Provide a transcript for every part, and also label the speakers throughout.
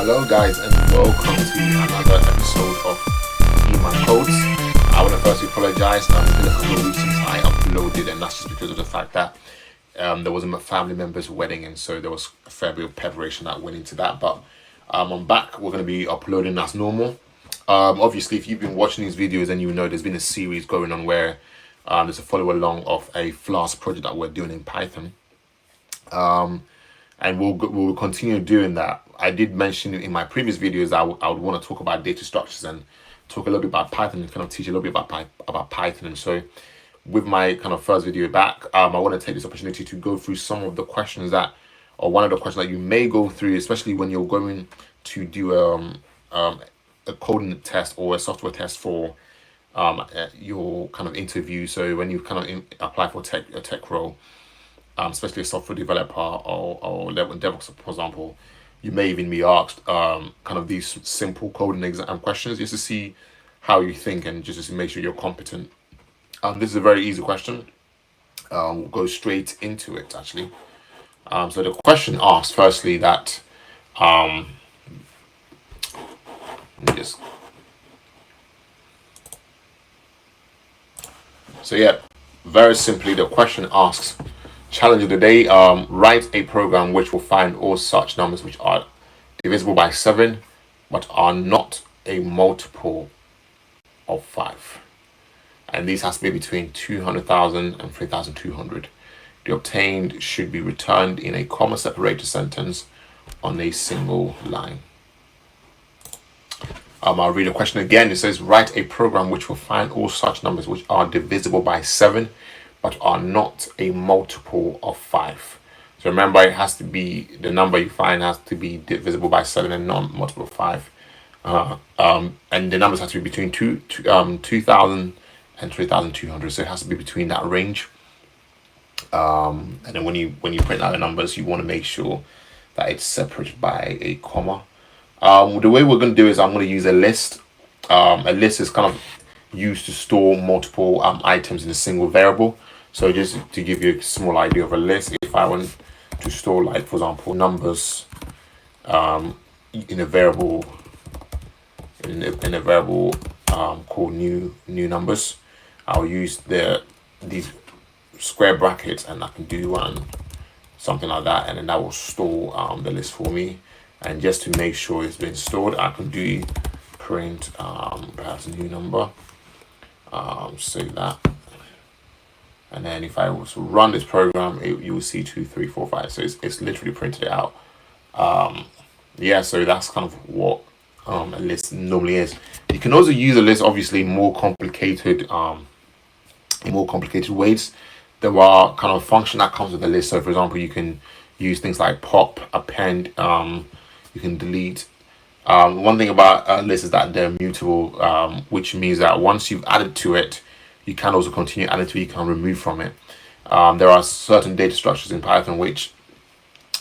Speaker 1: Hello guys and welcome to another episode of Ema Codes. I want to firstly apologize. It's been a couple of weeks since I uploaded, and that's just because of the fact that there was a family member's wedding, and so there was a fair bit of preparation that went into that. But I'm back. We're going to be uploading as normal. Obviously, if you've been watching these videos, then you know there's been a series going on where there's a follow along of a Flask project that we're doing in Python. And we'll continue doing that. I did mention in my previous videos that I would want to talk about data structures and talk a little bit about Python and kind of teach a little bit about Python. And so with my kind of first video back, I want to take this opportunity to go through some of the questions that, or one of the questions that you may go through, especially when you're going to do a coding test or a software test for your kind of interview. So when you kind of apply for a tech role, especially a software developer or DevOps, for example, you may even be asked kind of these simple coding exam questions just to see how you think and just to make sure you're competent. This is a very easy question. We'll go straight into it, actually. So the question asks, firstly, that let me just. So yeah, very simply, the question asks. Challenge of the day, write a program which will find all such numbers which are divisible by 7 but are not a multiple of 5. And these has to be between 200,000 and 3,200. The obtained should be returned in a comma separated sentence on a single line. I'll read the question again. It says, write a program which will find all such numbers which are divisible by 7 but are not a multiple of 5. So remember, it has to be, the number you find has to be divisible by 7 and not multiple of 5. And the numbers have to be between 2,000 and 3,200. So it has to be between that range. And then when you print out the numbers, you want to make sure that it's separated by a comma. The way we're going to do is I'm going to use a list. A list is kind of used to store multiple items in a single variable. So just to give you a small idea of a list, if I want to store, like, for example, numbers in a variable called new numbers, I'll use these square brackets, and I can do something like that, and then that will store the list for me. And just to make sure it's been stored, I can do print perhaps a new number, save that. And then if I was to run this program, you will see 2, 3, 4, 5. So it's literally printed it out. Yeah, so that's kind of what a list normally is. You can also use a list, obviously, in more complicated ways. There are kind of function that comes with a list. So for example, you can use things like pop, append, you can delete. One thing about a list is that they're mutable, which means that once you've added to it, you can also continue adding to it, you can remove from it. There are certain data structures in Python which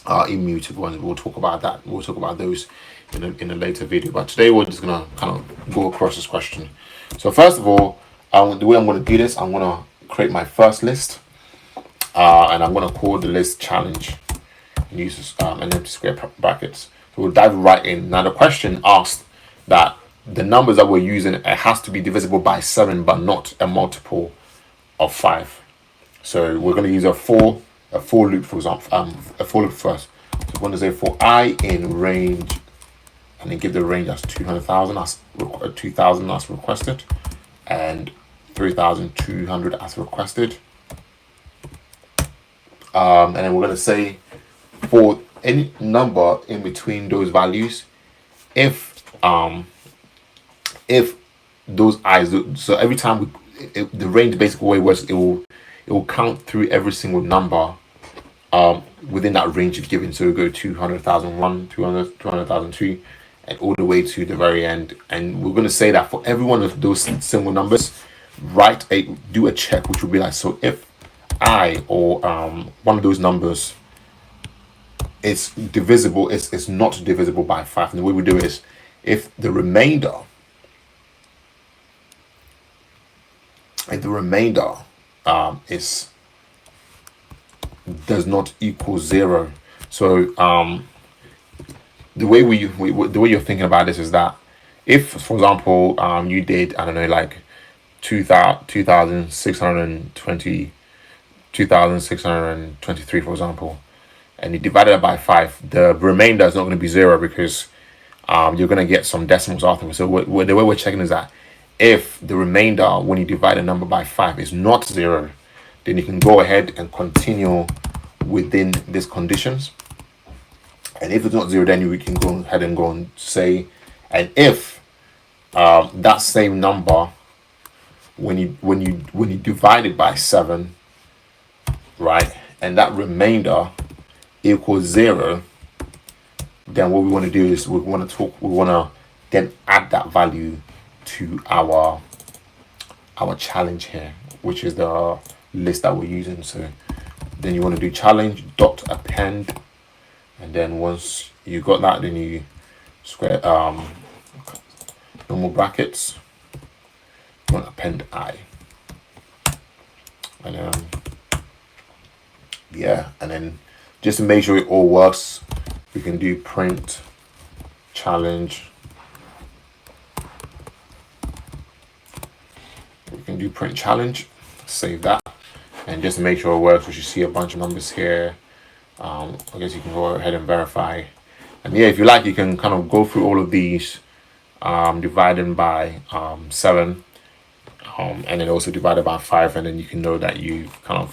Speaker 1: are immutable, and we'll talk about that. We'll talk about those in a later video. But today we're just gonna kind of go across this question. So first of all, the way I'm going to do this, I'm going to create my first list, and I'm going to call the list challenge and use an empty square brackets. So we'll dive right in. Now the question asked that the numbers that we're using, it has to be divisible by 7 but not a multiple of 5. So we're going to use a for loop, for example, a for loop first. So we're going to say for I in range, and then give the range as 200,000 as 2,000 as requested, and 3,200 as requested. And then we're going to say for any number in between those values, if those i's, so every time the range basically way works, it will count through every single number within that range you've given. So we'll go 200,001, 200,002, and all the way to the very end. And we're going to say that for every one of those single numbers, do a check, which will be like, so if I or one of those numbers is divisible, it's not divisible by 5. And the way we do it is, if the remainder is does not equal 0. So the way the way you're thinking about this is that if, for example, you did, I don't know, like 2,620, 2,623, for example, and you divided it by 5, the remainder is not going to be 0 because you're going to get some decimals afterwards. So the way we're checking is that if the remainder, when you divide a number by 5, is not 0, then you can go ahead and continue within these conditions. And if it's not 0, then we can go ahead and go and say, and if that same number, when you divide it by 7, right, and that remainder equals 0, then what we want to do is we want to then add that value to our challenge here, which is the list that we're using. So then you want to do challenge dot append, and then once you got that, then you square normal brackets, you want to append I, and yeah, and then just to make sure it all works, we can do print challenge. We can do print challenge, save that, and just to make sure it works, we should see a bunch of numbers here. I guess you can go ahead and verify, and yeah, if you like, you can kind of go through all of these, dividing by 7, and then also divided by 5, and then you can know that you've kind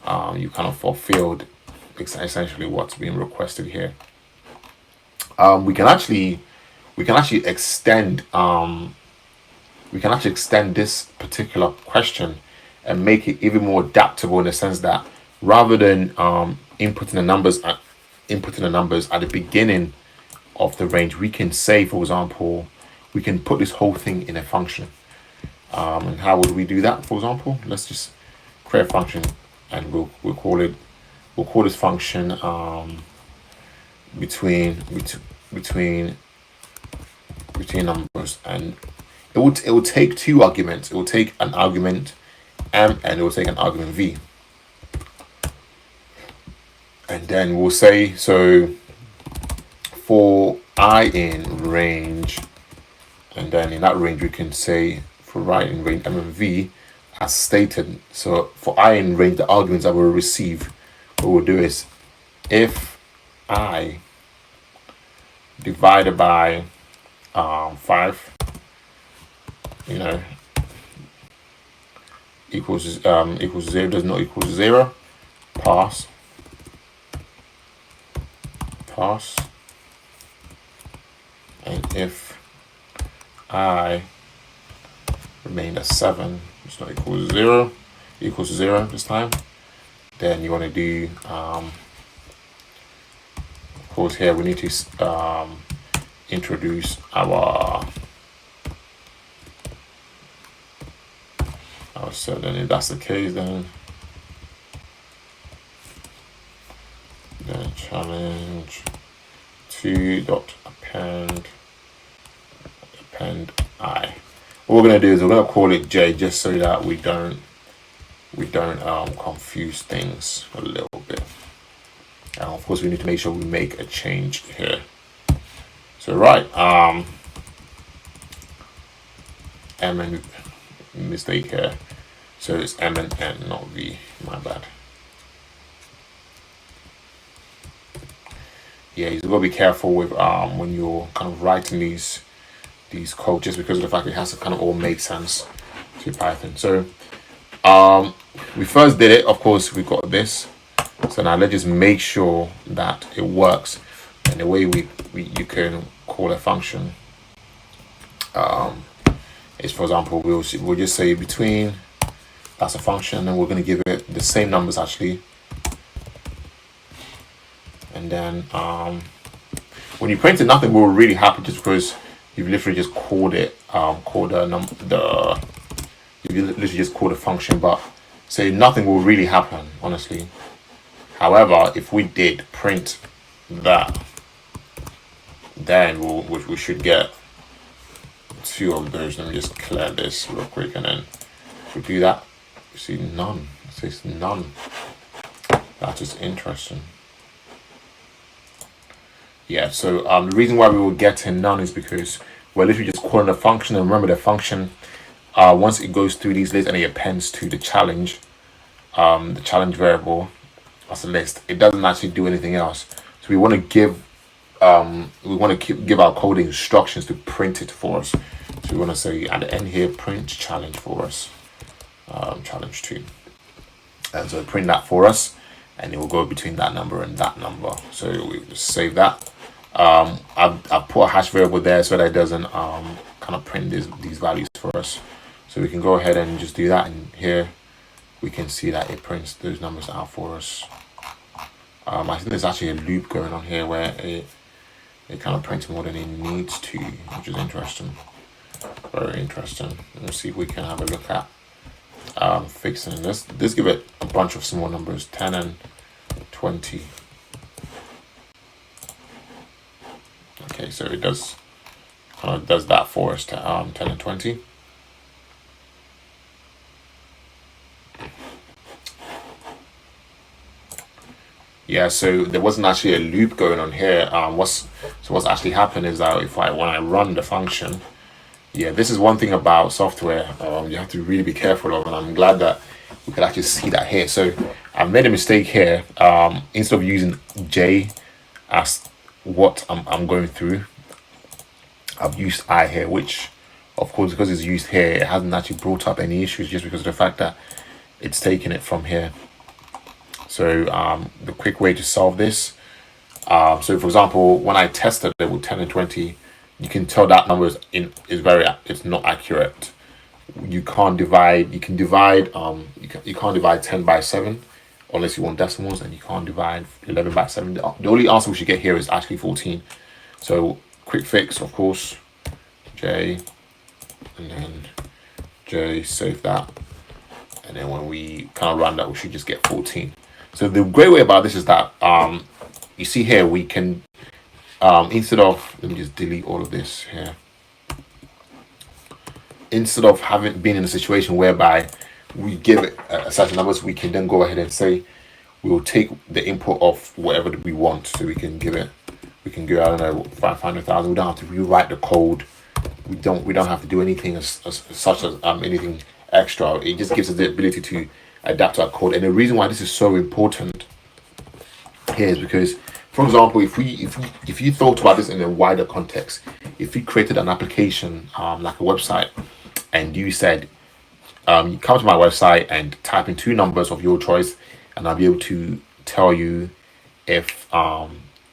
Speaker 1: of fulfilled essentially what's being requested here. We can actually extend this particular question and make it even more adaptable, in the sense that rather than inputting the numbers at the beginning of the range, we can say, for example, we can put this whole thing in a function. And how would we do that? For example, let's just create a function, and we'll call this function between numbers, and it will take 2 arguments. It will take an argument m, and it will take an argument v, and then we'll say, so for I in range, and then in that range we can say for I in range m and v as stated. So for I in range, the arguments that we'll receive, what we'll do is, if I divided by 5, equals 0, does not equal 0, pass, and if I remained at 7, it's not equals 0 this time, then you want to do of course here we need to introduce our so then if that's the case, then challenge 2 dot append I. What we're going to do is we're going to call it J, just so that we don't confuse things a little bit. And of course we need to make sure we make a change here. So right, M and mistake here. So it's M and N, not V, my bad. Yeah, you've got to be careful with when you're kind of writing these code, just because of the fact it has to kind of all make sense to Python. So we first did it, of course we got this. So now let's just make sure that it works. And the way you can call a function is, for example, we'll just say between, that's a function, and we're going to give it the same numbers actually. And then when you print it, nothing will really happen, just because you've literally just called it, you literally just called a function, but say nothing will really happen, honestly. However, if we did print that, then we should get 2 of those. Let me just clear this real quick, and then if we do that, you see none. It says none. That is interesting. Yeah, so the reason why we will get in none is because we're literally just calling a function. And remember, the function, once it goes through these lists and it appends to the challenge variable as a list, it doesn't actually do anything else. So we want to give our code instructions to print it for us. So we want to say at the end here, print challenge for us, challenge 2, and so print that for us, and it will go between that number and that number. So we just save that. I've put a hash variable there so that it doesn't kind of print these values for us. So we can go ahead and just do that, and here we can see that it prints those numbers out for us. I think there's actually a loop going on here where it kind of prints more than it needs to, which is interesting. Very interesting. Let's see if we can have a look at fixing this. Let's give it a bunch of small numbers, 10 and 20. Okay, so it does that for us to 10 and 20. Yeah, so there wasn't actually a loop going on here. What's actually happened is that when I run the function, yeah, this is one thing about software you have to really be careful of, and I'm glad that we could actually see that here. So I made a mistake here. Instead of using J as what I'm going through, I've used I here, which of course, because it's used here, it hasn't actually brought up any issues just because of the fact that it's taken it from here. So the quick way to solve this, so for example, when I tested it with 10 and 20, you can tell that number it's not accurate. You can't divide. You can't divide 10 by 7 unless you want decimals, and you can't divide 11 by 7. The only answer we should get here is actually 14. So quick fix, of course, J, and then J, save that, and then when we kind of run that, we should just get 14. So the great way about this is that you see here we can instead of, let me just delete all of this here. Instead of being in a situation whereby we give it a certain numbers, we can then go ahead and say we'll take the input of whatever we want. So we can give I don't know, 500,000. We don't have to rewrite the code. We don't have to do anything such as anything extra. It just gives us the ability to adapt our code. And the reason why this is so important here is because, for example, if you thought about this in a wider context, if you created an application like a website, and you said you come to my website and type in 2 numbers of your choice, and I'll be able to tell you if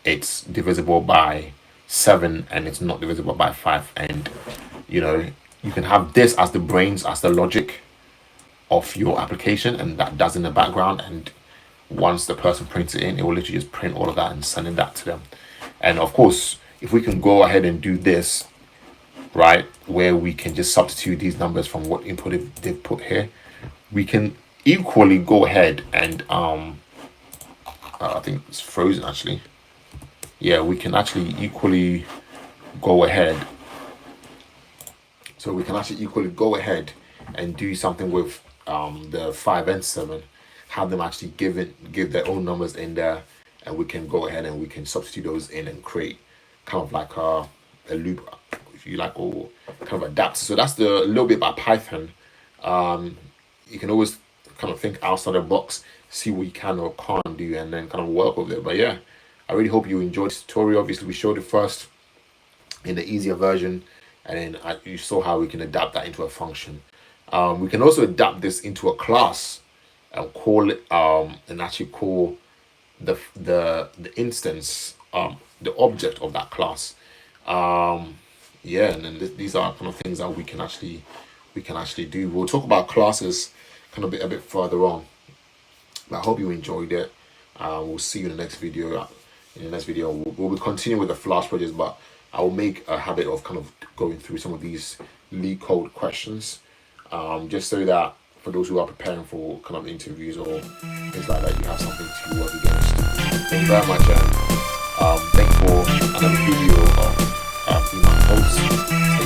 Speaker 1: it's divisible by 7 and it's not divisible by 5, and you can have this as the brains, as the logic of your application, and that does in the background, and once the person prints it in, it will literally just print all of that and send that to them. And of course, if we can go ahead and do this, right, where we can just substitute these numbers from what input they've put here, we can equally go ahead and I think it's frozen actually. Yeah, we can actually equally go ahead. So we can actually equally go ahead and do something with the 5 and 7, have them actually give their own numbers in there, and we can go ahead and we can substitute those in and create kind of like a loop, if you like, or kind of adapt. So that's the little bit about Python. You can always kind of think outside the box, see what you can or can't do, and then kind of work with it. But yeah, I really hope you enjoyed this tutorial. Obviously, we showed it first in the easier version, and then you saw how we can adapt that into a function. We can also adapt this into a class and call it and actually call the instance the object of that class. Yeah, and then these are kind of things that we can actually do. We'll talk about classes kind of a bit further on. But I hope you enjoyed it. We'll see you in the next video. In the next video, we'll continue with the Flash projects, but I will make a habit of kind of going through some of these LeetCode questions, just so that for those who are preparing for kind of interviews or things like that, you have something to work against. Thank you very much, and thank you for another video of Enoch Post.